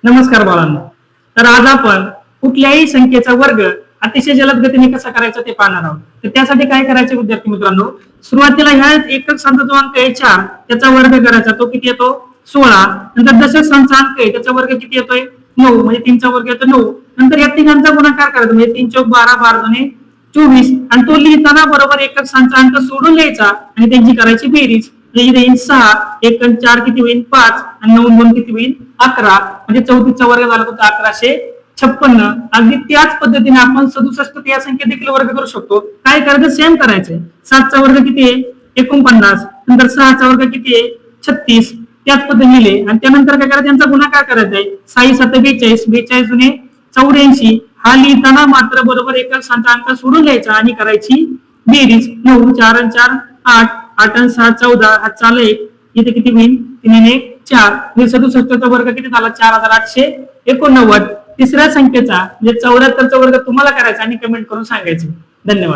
नमस्कार बाळांनो. तर आज आपण कुठल्याही संख्येचा वर्ग अतिशय जलद गतीने कसा करायचा ते पाहणार आहोत. तर त्यासाठी काय करायचे विद्यार्थी मित्रांनो, सुरुवातीला ह्या एकक संख्येचा जो अंक आहे 4 त्याचा वर्ग करायचा. तो किती येतो? 16. नंतर दशक संख्येचा अंक आहे त्याचा वर्ग किती येतोय? 9. म्हणजे 3 चा वर्ग येतो 9. नंतर या तिघांचा गुणाकार करायचा म्हणजे 3 चौक 12, 12 दुणे 24. आणि तो लिहिताना बरोबर एकक संख्येचा अंक सोडून लिहायचा आणि त्यांची करायची बेरीज. म्हणजे येईल 6, 1 आणि 4 किती होईल? 5 आणि 9 2 किती होईल? 11. म्हणजे 34चा वर्ग झाला तो 1156. अगदी त्याच पद्धतीने आपण 67 या संख्या देखील वर्ग करू शकतो. काय करायचं? सेम करायचंय. 7चा वर्ग किती आहे? 49. नंतर 6चा वर्ग किती आहे? 36. त्याच पद्धतीने लिहिले आणि त्यानंतर काय करायचं? त्यांचा गुणाकार करायचा आहे. 6 7 42, 42 दुणे 84. हा लिहिताना मात्र बरोबर एकक संख्या अंक सोडून लिहायचा आणि करायची बेरीज. 9 4 आणि 4 8, 8 आणि 6 14. हा चाल 1 इथे किती होईल? 3 आणि 1 4. म्हणजे 67चा वर्ग किती झाला? 4889. तिसऱ्या संख्येचा म्हणजे 74चा वर्ग तुम्हाला करायचा आणि कमेंट करून सांगायचे. धन्यवाद.